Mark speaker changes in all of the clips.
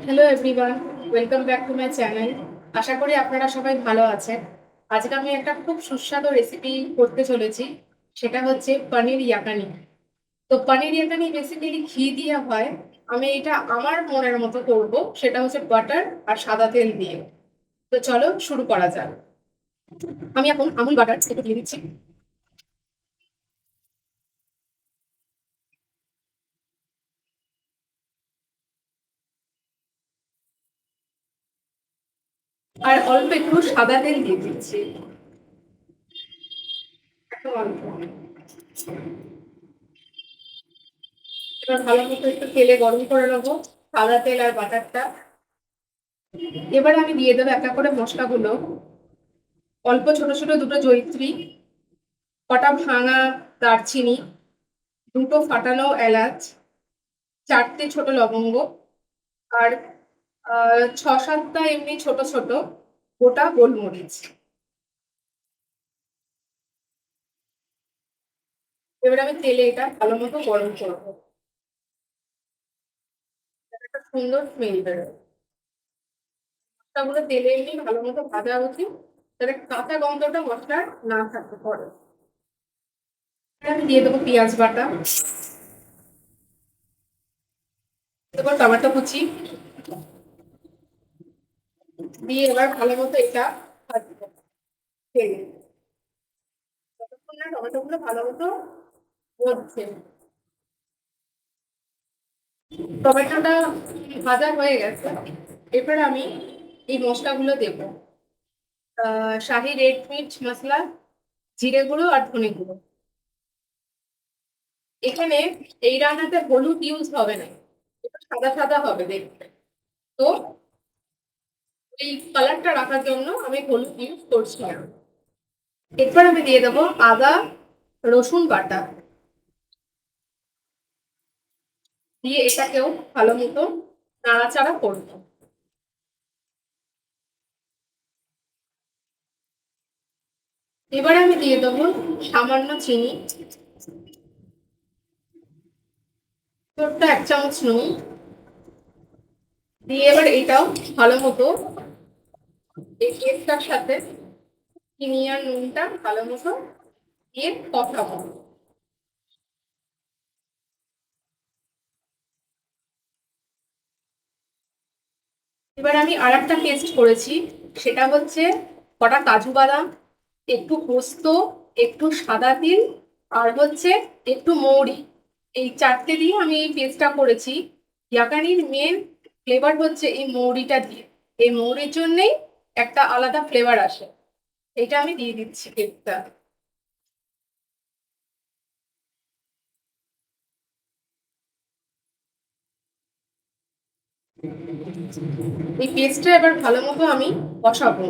Speaker 1: Hello everyone, welcome back to my channel. আশা করি আপনারা সবাই ভালো আছেন। আজকে আমি একটা খুব সুস্বাদু রেসিপি করতে চলেছি, সেটা হচ্ছে পনির ইয়াকানি। তো পনির ইয়াকানি বেসিক্যালি ঘি দিয়ে হয়। আমি এটা আমার মনের মতো করব, সেটা হচ্ছে বাটার আর সাদা তেল দিয়ে। তো চলো শুরু করা যাক। আমি এখন আমুল বাটার একটু দিয়ে দিচ্ছি। আর অল্প একটু সাদা তেল দিয়ে দিচ্ছি, একটু অল্প। এবার ভালো মতো একটু তেলে গরম করে নেবো সাদা তেল আর বাটারটা। এবার আমি দিয়ে দেবো একটা করে মশলাগুলো। অল্প ছোট ছোট দুটো জয়িত্রী, কটা ভাঙা দারচিনি, দুটো ফাটানো এলাচ, চারটে ছোট লবঙ্গ, আর ছ সাতটা এমনি ছোট ছোট গোটা গোলমরিচ। এবার আমি তেলে এটা ভালো মতো গরম করবো, একটা সুন্দর স্মেল বেরোয়। মশলাগুলো তেলে এমনি ভালো মতো ভাজা উচিত, যাতে কাঁচা গন্ধটা মশলার না থাকতে পারে। আমি দিয়ে দেবো পেঁয়াজ বাটা, এবার টমেটো কুচি দিয়ে এবার ভালো মতো এটা ভাজবো তেলে, যতক্ষণ না টমেটো গুলো ভালো মতো হচ্ছে। টমেটোটা ভাজা হয়ে গেছে, এবার আমি এই মশলাগুলো দেবো। শাহি রেড মির্চ মশলা, জিরে গুঁড়ো আর ধনে গুঁড়ো। এখানে এই রান্নাতে হলুদ ইউজ হবে না, এটা সাদা সাদা হবে দেখতে। তো এই কালারটা রাখার জন্য আমি হলুদ ইউজ করছি না। এরপর আমি দিয়ে দেবো আদা রসুন বাটা, দিয়ে এটাকেও ভালো মতো নাড়াচাড়া করবো। এবারে আমি দিয়ে দেবো সামান্য চিনি, ছোট্ট এক চামচ নুন দিয়ে এবার এটাও ভালো মতো এই পেস্টটার সাথে চিনি আর নুনটা ভালো মতো দিয়ে কষাবো। এবার আমি আর একটা পেস্ট করেছি, সেটা হচ্ছে কটা কাজু বাদাম, একটু পোস্ত, একটু সাদা তিল, আর হচ্ছে একটু মৌরি। এই চারটে দিয়ে আমি এই পেস্টটা করেছি। ইয়াকানির মেন ফ্লেভার হচ্ছে এই মৌরিটা দিয়ে, এই মৌরির জন্যেই একটা আলাদা ফ্লেভার আসে। এটা আমি দিয়ে দিচ্ছি পেস্টটা। এই পেস্টটা এবার ভালো মতো আমি কষাবো,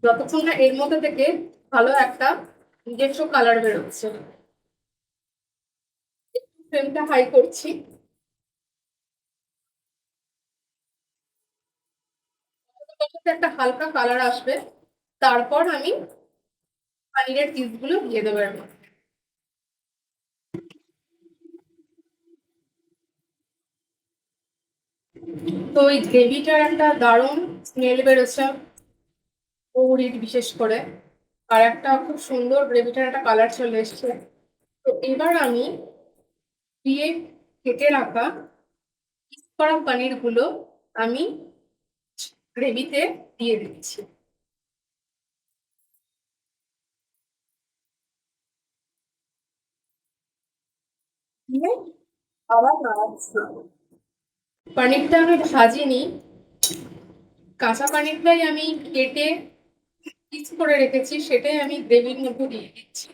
Speaker 1: যতক্ষণ না এর মধ্যে থেকে ভালো একটা নিজস্ব কালার বেরোচ্ছে। ফ্লেমটা হাই করছি, একটা হালকা কালার আসবে, তারপর আমি পানিরের পিসগুলো দিয়ে দেবো এর মধ্যে। তো ওই গ্রেভিটার একটা দারুণ স্মেল বেরোচ্ছে, মৌরির বিশেষ করে, আর একটা খুব সুন্দর গ্রেভিটার একটা কালার চলে এসছে। তো এবার আমি দিয়ে কেটে রাখা পিস করা পনির গুলো আমি গ্রেভিতে দিয়ে দিচ্ছি, দিয়ে আবার নাড়াচ্ছি। পনিরটা আমি ভাজিনি, কাঁচা পনিরটাই আমি কেটে পিস করে রেখেছি, সেটাই আমি গ্রেভির মধ্যে দিয়ে দিচ্ছি।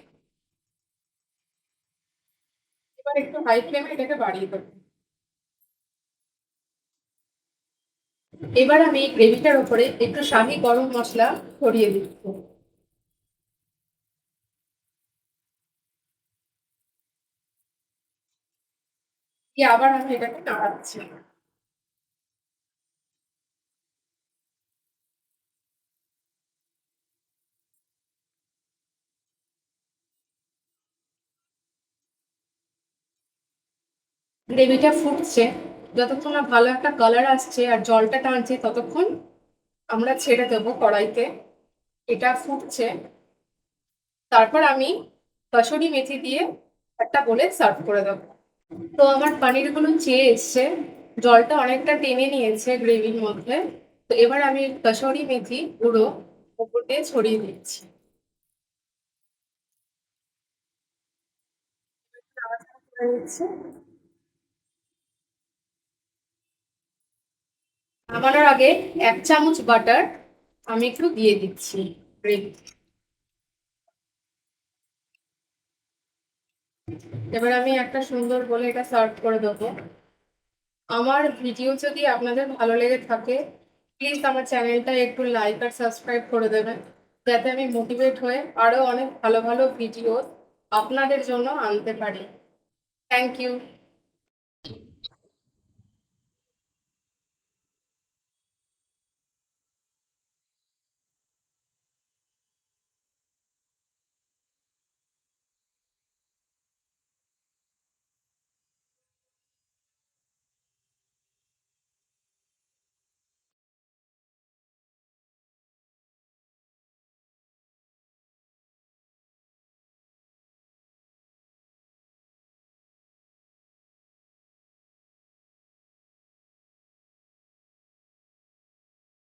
Speaker 1: এবার একটু হাই ফ্লেমে এটাকে বাড়িয়ে দেবো। এবার আমি এই গ্রেভিটার উপরে একটু শাহি গরম মশলা ছড়িয়ে দিচ্ছি, দিয়ে আবার আমি এটাকে নাড়াচ্ছি। গ্রেভিটা ফুটছে, যতক্ষণ না ভালো একটা কালার আসছে আর জলটা টানছে ততক্ষণ আমরা ছেড়ে দেবো কড়াইতে। এটা ফুটছে, তারপর আমি কসুরি মেথি দিয়ে একটা বলে সার্ভ করে দেবো। তো আমার পানিরগুলো চেয়ে এসছে, জলটা অনেকটা টেনে নিয়েছে গ্রেভির মধ্যে। তো এবার আমি কসুরি মেথি গুঁড়ো উপর দিয়ে ছড়িয়ে দিচ্ছি। নাড়াচাড়া করে নিচ্ছি। নামানোর আগে 1 চামচ বাটার আমি একটু দিয়ে দিচ্ছি গ্রেভি। এবার আমি একটা সুন্দর বলে এটা সার্ভ করে দেবো। আমার ভিডিও যদি আপনাদের ভালো লেগে থাকে, প্লিজ আমার চ্যানেলটা একটু লাইক আর সাবস্ক্রাইব করে দেবেন, যাতে আমি মোটিভেট হয়ে আরো অনেক ভালো ভালো ভিডিও আপনাদের জন্য আনতে পারি। Thank you.